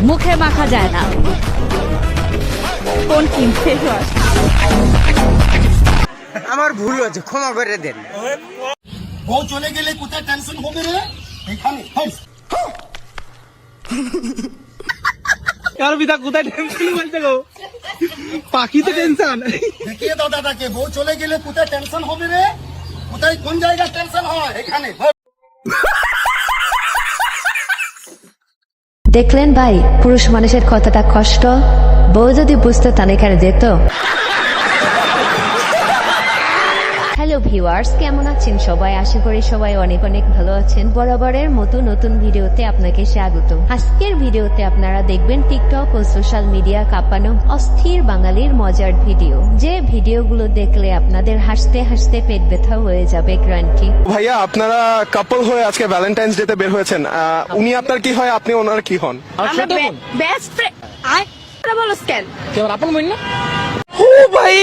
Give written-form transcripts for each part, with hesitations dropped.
মুখে মাখা যায় না। কোন ক্রিম ফেস ওয়াশ? আমার ভুল হয়েছে, ক্ষমা করে দেন। বউ চলে গেলে কোথায় টেনশন হবে রে? এখানে यार বিদা কোথায় টেনশন বলতে গো, পাখিতে টেনশন। দেখিয়ে দাও দাদাকে, বউ চলে গেলে কোথায় টেনশন হবে রে? কোথায় কোন জায়গায় টেনশন হয়? এখানে। দেখলেন ভাই, পুরুষ মানুষের কতটা কষ্ট। বউ যদি বুঝতো তাহলে কেন যেত। হ্যালো ভিউয়ার্স, কেমন আছেন সবাই? আশা করি সবাই অনেক অনেক ভালো আছেন। বরাবরের মতো নতুন ভিডিওতে আপনাকে স্বাগত। আজকের ভিডিওতে আপনারা দেখবেন টিকটক ও সোশ্যাল মিডিয়া কাঁপানো অস্থির বাঙালির মজার ভিডিও, যে ভিডিওগুলো দেখলে আপনাদের হাসতে হাসতে পেট ব্যথা হয়ে যাবে গ্যারান্টি। ভাইয়া, আপনারা কাপল হয়ে আজকে ভ্যালেন্টাইন্স ডে তে বের হয়েছেন, উনি আপনার কি হয়, আপনি ওনার কি হন? Best friend. আই বলো স্ক্যান কেমন আপন বল না? ও ভাই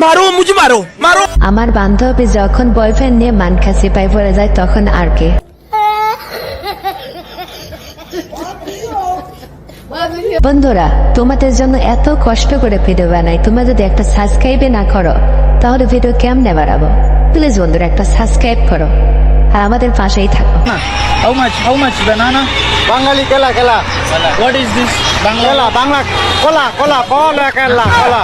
মারো, মুঝে মারো মারো। আমার বান্ধবী যখন বয়ফ্রেন্ড নিয়ে মান খাসি পাই পড়ে যায় তখন আর কে। বন্ধুরা, তোমাদের জন্য এত কষ্ট করে ভিডিও বানাই, তোমরা যদি একটা সাবস্ক্রাইব না করো তাহলে ভিডিও কেমনে বাড়াবো? প্লিজ বন্ধুরা একটা সাবস্ক্রাইব করো আর আমাদের পাশেই থাকো। How much banana? বাঙালি খেলা খেলা। What is this? খেলা বাংলা কলা কলা কলা খেলা কলা।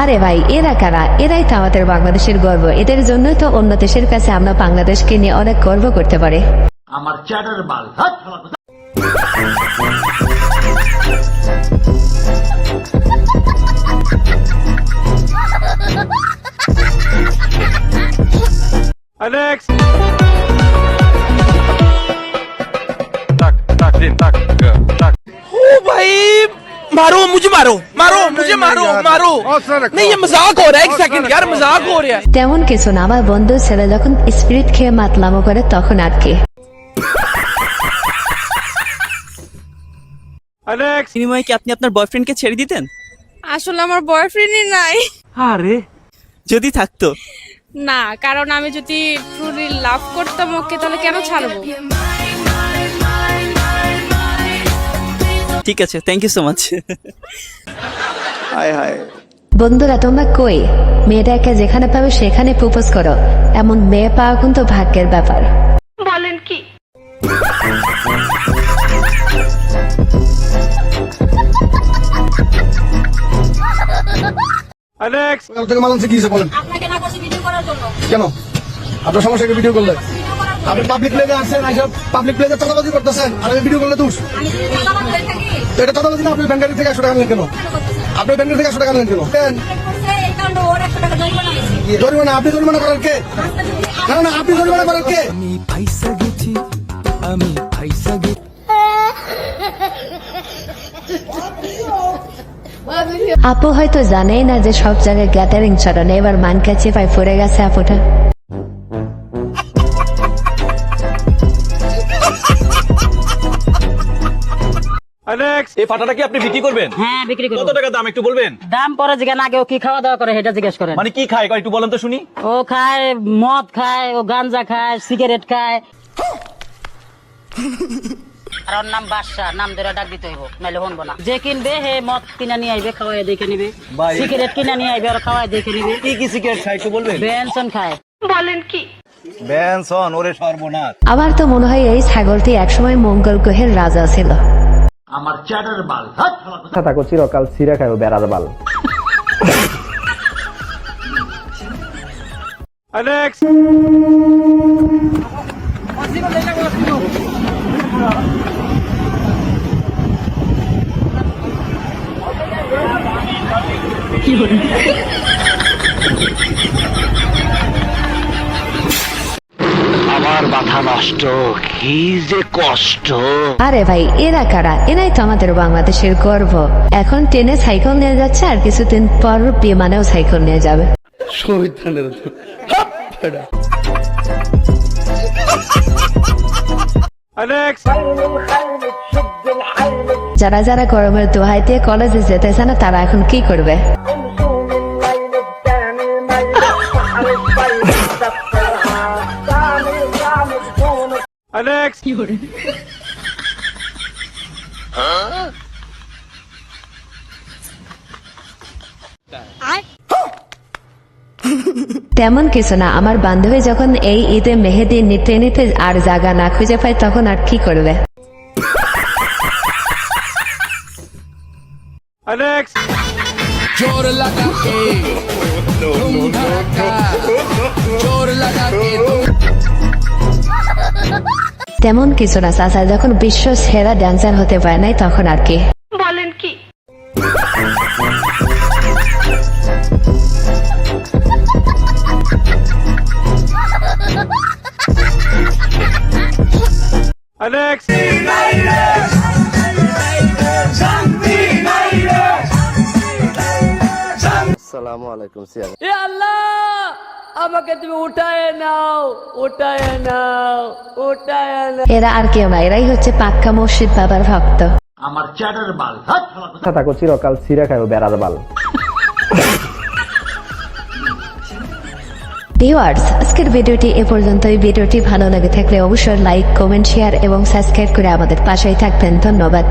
আরে ভাই, এরা কারা? এরাই তো আমাদের বাংলাদেশের গর্ব। এদের জন্যই তো অন্য দেশের কাছে আমরা বাংলাদেশকে নিয়ে অনেক গর্ব করতে পারি। আমার চ্যাটার বাল। Alex! Tak, tak, din, tak, tak. ओ भाई मारो, मुझे मारो मारो, मुझे मारो मारो। नहीं ये मजाक हो रहा है, एक सेकंड यार, मजाक हो रहा है। তেমন কিছু না, আমার বন্ধু ছেলে যখন স্পিরিট খেয়ে মাতলামো করে তখন আর কি। Alex! বিনিময়ে কি আপনি আপনার বয়ফ্রেন্ডকে ছেড়ে দিতেন? আসলে আমার বয়ফ্রেন্ডই নাই। আরে যদি থাকতো? না, কারণ আমি যদি ট্রুলি লাভ করতাম ওকে তাহলে কেন ছাড়বো? ঠিক আছে, থ্যাংক ইউ সো মাচ। হায় হায়। বন্ধুরা তোমরা কই? মেয়েটাকে যেখানে পাবে সেখানে প্রপোজ করো, এমন মেয়ে পাওয়া কিন্তু ভাগ্যের ব্যাপার। বলেন কি? Alex! থেকে মালানসে কি বলেন? আপনাকে না করছি ভিডিও করার জন্য। কেন? আপনার সমস্যাকে ভিডিও করলে? আপনি পাবলিক প্লেসে আসছেন, এইসব পাবলিক প্লেসে চাঁদাবাজি করতেছেন, আর আমি ভিডিও করলে দোষ। আমি যদি চালাবাজ হয়ে থাকি তো এটা চাঁদাবাজি না? আপনি ব্যাংকারি থেকে 100 টাকা নেন কেন? আপনি ব্যাংকারি থেকে 100 টাকা নেন কেন? এই কারণে ওর 100 টাকা জরিমানা হয়েছে। জরিমানা? আপনি জরিমানা করার কে? না না, আপনি জরিমানা করার কে? আপু হয়তো জানেই না যে সব জায়গায় গ্যাদারিং চলে, এবার মান কাছে পাই পড়ে গেছে আপুটা। Alex! এই ফাটাটা কি আপনি বিক্রি করবেন? হ্যাঁ বিক্রি করব। কত টাকা দাম একটু বলবেন? দাম পরে যেখানে আগে ও কি খাওয়া দাওয়া করে সেটা জিজ্ঞেস করেন। মানে কি খায় একটু বলেন তো শুনি। ও খায় মদ খায়, ও গাঞ্জা খায়, সিগারেট খায়। আর ওর নাম বাদশা, নাম ধরে ডাক দিতে হইব, নাইলে শুনবো না। যে কিনবে হে মদ কিনা নিয়ে আইবে, খাওয়াই দেখে নিবে। ভাই। সিগারেট কিনা নিয়ে আইবে আর খাওয়াই দেখে নিবে। কি কি সিগারেট খায় একটু বলবেন? বেনসন খায়। বলেন কি? বেনসন? ওরে সর্বনাশ। আমার তো মনে হয় এই ছাগলটি একসময় মঙ্গল গ্রহের রাজা ছিল। আমার চ্যাটার বাল। থাকো চিরকাল ছিঁড়ে খাইও বেড়ার বাল। Alex! আমার মাথা নষ্ট, কি যে কষ্ট। আরে ভাই, এরা কারা? এরাই তো আমাদের বাংলাদেশের গর্ব। এখন ট্রেনে সাইকেল নিয়ে যাচ্ছে, আর কিছুদিন পর বিমানেও সাইকেল নিয়ে যাবে। Alex! যারা যারা গরমের দোহাই দিয়ে কলেজে যেতেছে না তারা এখন কি করবে? Alex! তেমন কিছু না, আমার বান্ধবী যখন এই ঈদে মেহেদি নিতে নিতে আর জায়গা না খুঁজে পায় তখন আর কি করবে। তেমন কিছু না চাচা, যখন বিশ্ব সেরা ড্যান্সার হতে পারে নাই তখন আর কি। বলেন কি? আসসালামু আলাইকুম সিয়া। এ আল্লাহ, আমাকে তুমি উঠায় নাও, উঠায় নাও, উঠায় নাও। এরা আর কেউ না, এরাই হচ্ছে পাক্কা মসজিদ বাবার ভক্ত। আশা থাকো চিরকাল ছিঁড়ে খাইও বেড়ার বাল। ভিউয়ার্স, আজকের ভিডিওটি এ পর্যন্তই। ভিডিওটি ভালো লাগে থাকলে অবশ্যই লাইক, কমেন্ট, শেয়ার এবং সাবস্ক্রাইব করে আমাদের পাশেই থাকবেন। ধন্যবাদ।